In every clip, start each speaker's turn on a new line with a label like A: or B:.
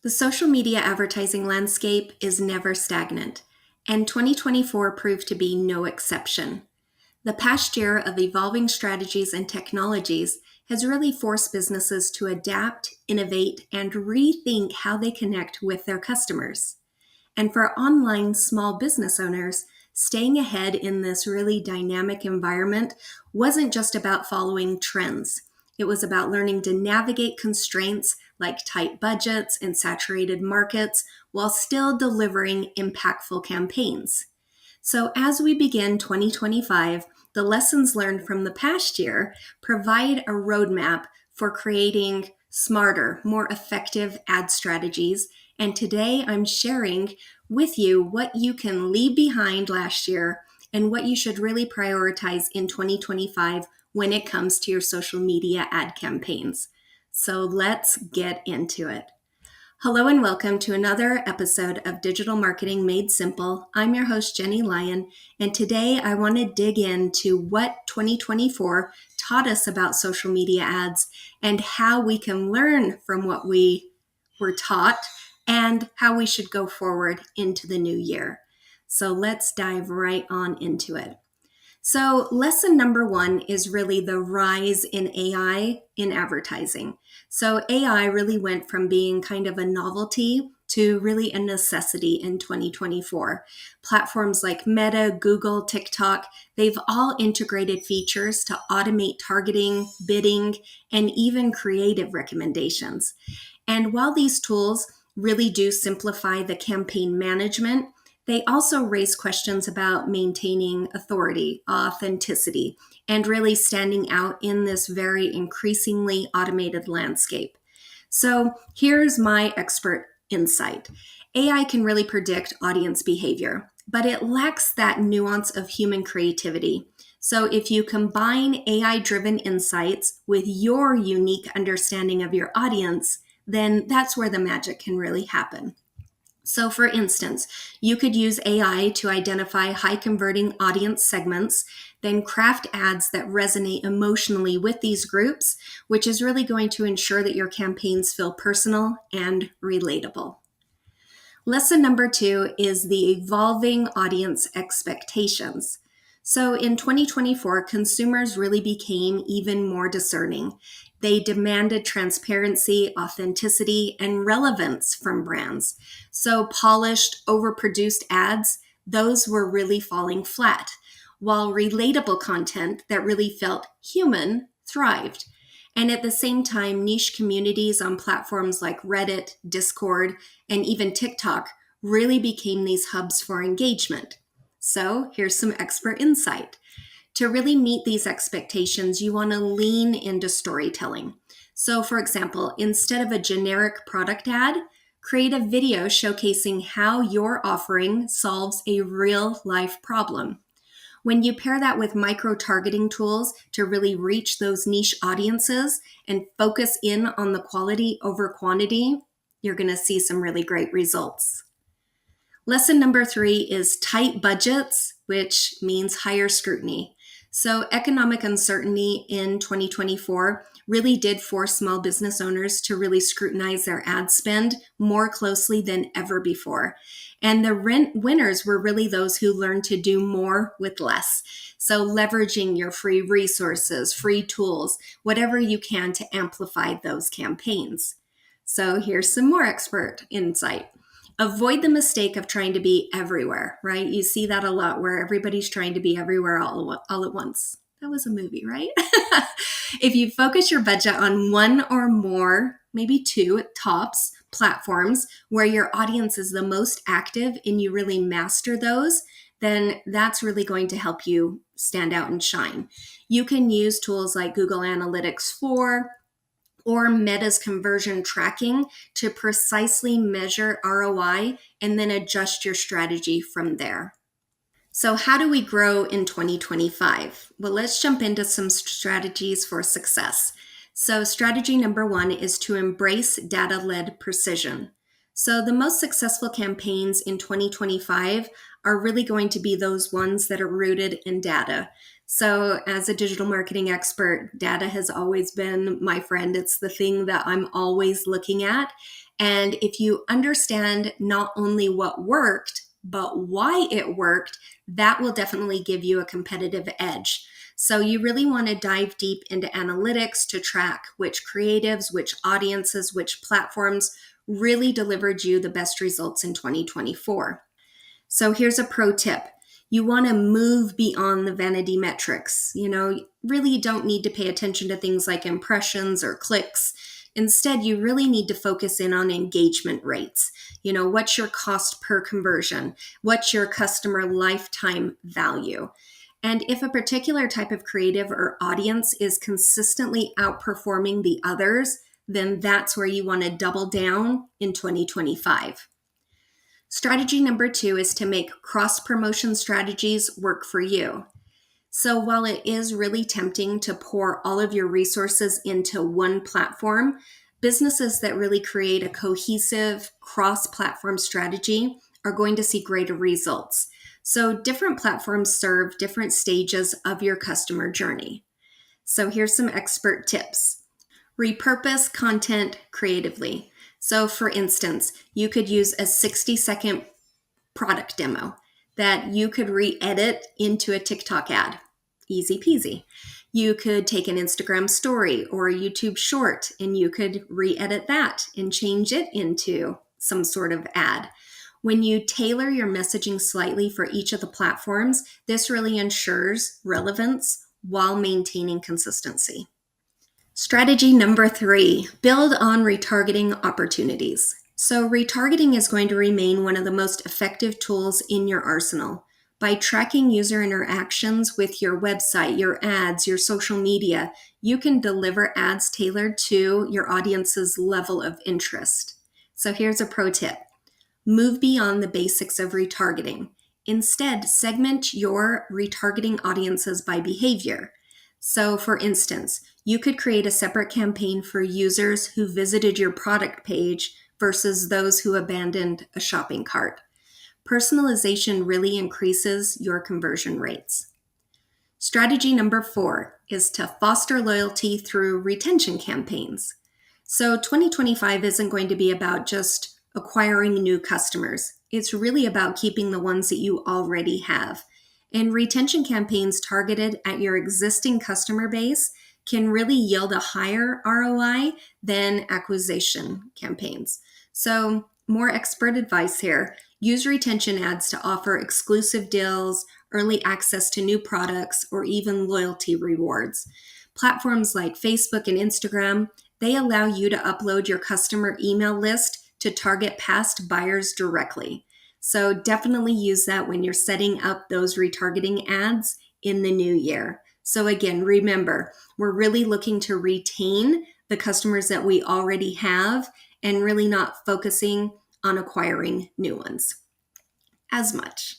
A: The social media advertising landscape is never stagnant, and 2024 proved to be no exception. The past year of evolving strategies and technologies has really forced businesses to adapt, innovate, and rethink how they connect with their customers. And for online small business owners, staying ahead in this really dynamic environment wasn't just about following trends. It was about learning to navigate constraints like tight budgets and saturated markets while still delivering impactful campaigns. So as we begin 2025, the lessons learned from the past year provide a roadmap for creating smarter, more effective ad strategies. And today I'm sharing with you what you can leave behind last year and what you should really prioritize in 2025 when it comes to your social media ad campaigns. So let's get into it. Hello and welcome to another episode of Digital Marketing Made Simple. I'm your host, Jennie Lyon, and today I want to dig into what 2024 taught us about social media ads and how we can learn from what we were taught and how we should go forward into the new year. So let's dive right on into it. So lesson number one is really the rise in AI in advertising. So AI really went from being kind of a novelty to really a necessity in 2024. Platforms like Meta, Google, TikTok, they've all integrated features to automate targeting, bidding, and even creative recommendations. And while these tools really do simplify the campaign management, they also raise questions about maintaining authority, authenticity, and really standing out in this very increasingly automated landscape. So here's my expert insight. AI can really predict audience behavior, but it lacks that nuance of human creativity. So if you combine AI-driven insights with your unique understanding of your audience, then that's where the magic can really happen. So for instance, you could use AI to identify high converting audience segments, then craft ads that resonate emotionally with these groups, which is really going to ensure that your campaigns feel personal and relatable. Lesson number two is the evolving audience expectations. So in 2024, consumers really became even more discerning. They demanded transparency, authenticity, and relevance from brands. So polished, overproduced ads, those were really falling flat, while relatable content that really felt human thrived. And at the same time, niche communities on platforms like Reddit, Discord, and even TikTok really became these hubs for engagement. So here's some expert insight. To really meet these expectations, you want to lean into storytelling. So for example, instead of a generic product ad, create a video showcasing how your offering solves a real life problem. When you pair that with micro-targeting tools to really reach those niche audiences and focus in on the quality over quantity, you're going to see some really great results. Lesson number three is tight budgets, which means higher scrutiny. So economic uncertainty in 2024 really did force small business owners to really scrutinize their ad spend more closely than ever before. And the winners were really those who learned to do more with less. So leveraging your free resources, free tools, whatever you can to amplify those campaigns. So here's some more expert insight. Avoid the mistake of trying to be everywhere, right? You see that a lot where everybody's trying to be everywhere all at once. That was a movie, right? If you focus your budget on one or more, maybe two at tops, platforms where your audience is the most active and you really master those, then that's really going to help you stand out and shine. You can use tools like Google Analytics 4, or Meta's conversion tracking to precisely measure ROI and then adjust your strategy from there. So how do we grow in 2025? Well, let's jump into some strategies for success. So strategy number one is to embrace data-led precision. So the most successful campaigns in 2025 are really going to be those ones that are rooted in data. So, as a digital marketing expert, data has always been my friend. It's the thing that I'm always looking at. And if you understand not only what worked, but why it worked, that will definitely give you a competitive edge. So, you really want to dive deep into analytics to track which creatives, which audiences, which platforms really delivered you the best results in 2024. So here's a pro tip. You want to move beyond the vanity metrics. Really you don't need to pay attention to things like impressions or clicks. Instead, you really need to focus in on engagement rates. What's your cost per conversion? What's your customer lifetime value? And if a particular type of creative or audience is consistently outperforming the others, then that's where you want to double down in 2025. Strategy number 2 is to make cross-promotion strategies work for you. So while it is really tempting to pour all of your resources into one platform, businesses that really create a cohesive cross-platform strategy are going to see greater results. So different platforms serve different stages of your customer journey. So here's some expert tips. Repurpose content creatively. So for instance, you could use a 60-second product demo that you could re-edit into a TikTok ad. Easy peasy. You could take an Instagram story or a YouTube short and you could re-edit that and change it into some sort of ad. When you tailor your messaging slightly for each of the platforms, this really ensures relevance while maintaining consistency. Strategy number 3, build on retargeting opportunities. So retargeting is going to remain one of the most effective tools in your arsenal. By tracking user interactions with your website, your ads, your social media, you can deliver ads tailored to your audience's level of interest. So here's a pro tip. Move beyond the basics of retargeting. Instead, segment your retargeting audiences by behavior. So for instance, you could create a separate campaign for users who visited your product page versus those who abandoned a shopping cart. Personalization really increases your conversion rates. Strategy number 4 is to foster loyalty through retention campaigns. So 2025 isn't going to be about just acquiring new customers. It's really about keeping the ones that you already have. And retention campaigns targeted at your existing customer base can really yield a higher ROI than acquisition campaigns. So, more expert advice here. Use retention ads to offer exclusive deals, early access to new products, or even loyalty rewards. Platforms like Facebook and Instagram, they allow you to upload your customer email list to target past buyers directly. So definitely use that when you're setting up those retargeting ads in the new year. So again, remember, we're really looking to retain the customers that we already have and really not focusing on acquiring new ones as much.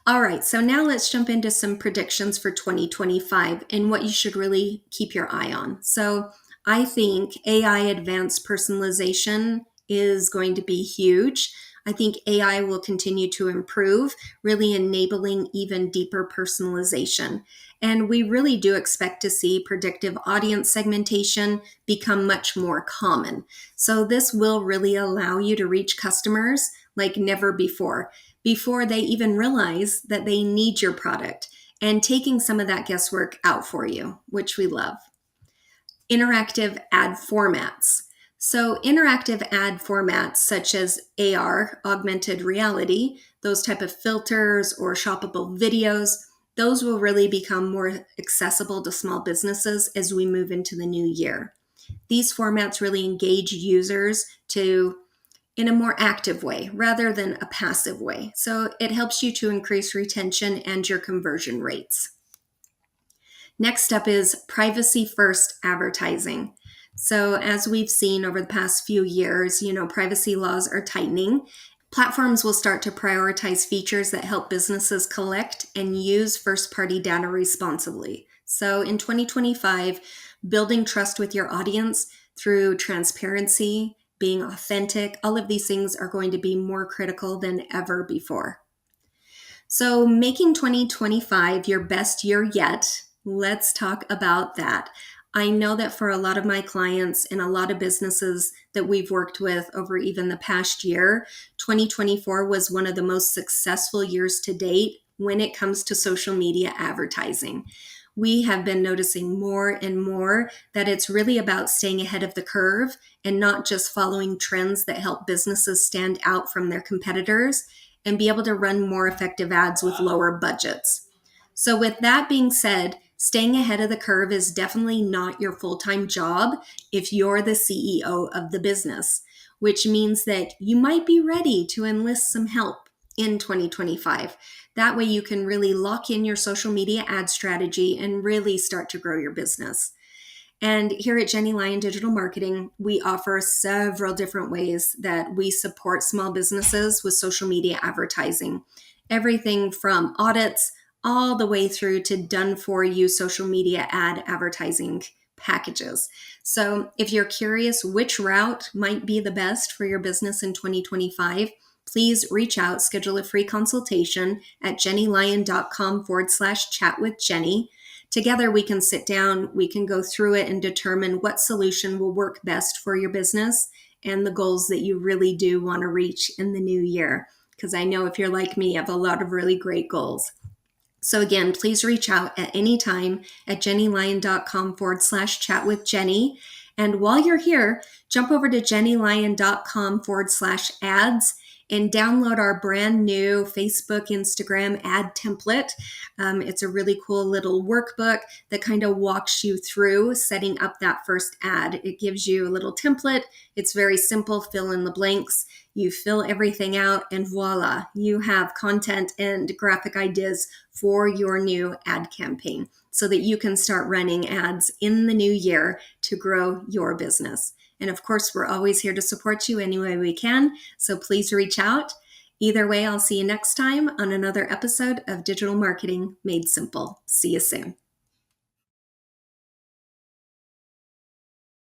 A: All right, so now let's jump into some predictions for 2025 and what you should really keep your eye on. So I think AI advanced personalization is going to be huge. I think AI will continue to improve, really enabling even deeper personalization. And we really do expect to see predictive audience segmentation become much more common. So this will really allow you to reach customers like never before they even realize that they need your product, and taking some of that guesswork out for you, which we love. Interactive ad formats. So interactive ad formats such as AR, augmented reality, those type of filters or shoppable videos, those will really become more accessible to small businesses as we move into the new year. These formats really engage users in a more active way rather than a passive way. So it helps you to increase retention and your conversion rates. Next up is privacy first advertising. So as we've seen over the past few years, privacy laws are tightening. Platforms will start to prioritize features that help businesses collect and use first-party data responsibly. So in 2025, building trust with your audience through transparency, being authentic, all of these things are going to be more critical than ever before. So, making 2025 your best year yet, let's talk about that. I know that for a lot of my clients and a lot of businesses that we've worked with over even the past year, 2024 was one of the most successful years to date when it comes to social media advertising. We have been noticing more and more that it's really about staying ahead of the curve and not just following trends that help businesses stand out from their competitors and be able to run more effective ads with lower budgets. So, with that being said, staying ahead of the curve is definitely not your full time job if you're the CEO of the business, which means that you might be ready to enlist some help in 2025. That way, you can really lock in your social media ad strategy and really start to grow your business. And here at Jennie Lyon Digital Marketing, we offer several different ways that we support small businesses with social media advertising. Everything from audits all the way through to done for you social media ad advertising packages. So if you're curious which route might be the best for your business in 2025, please reach out, schedule a free consultation at jennylyon.com/chat with Jennie. Together, we can sit down, we can go through it and determine what solution will work best for your business and the goals that you really do want to reach in the new year. Because I know if you're like me, you have a lot of really great goals. So again, please reach out at any time at jennylyon.com/chat with Jennie. And while you're here, jump over to jennylyon.com/ads and download our brand new Facebook, Instagram ad template. It's a really cool little workbook that kind of walks you through setting up that first ad. It gives you a little template. It's very simple, fill in the blanks. You fill everything out and voila, you have content and graphic ideas for your new ad campaign so that you can start running ads in the new year to grow your business. And of course, we're always here to support you any way we can. So please reach out. Either way, I'll see you next time on another episode of Digital Marketing Made Simple. See you soon.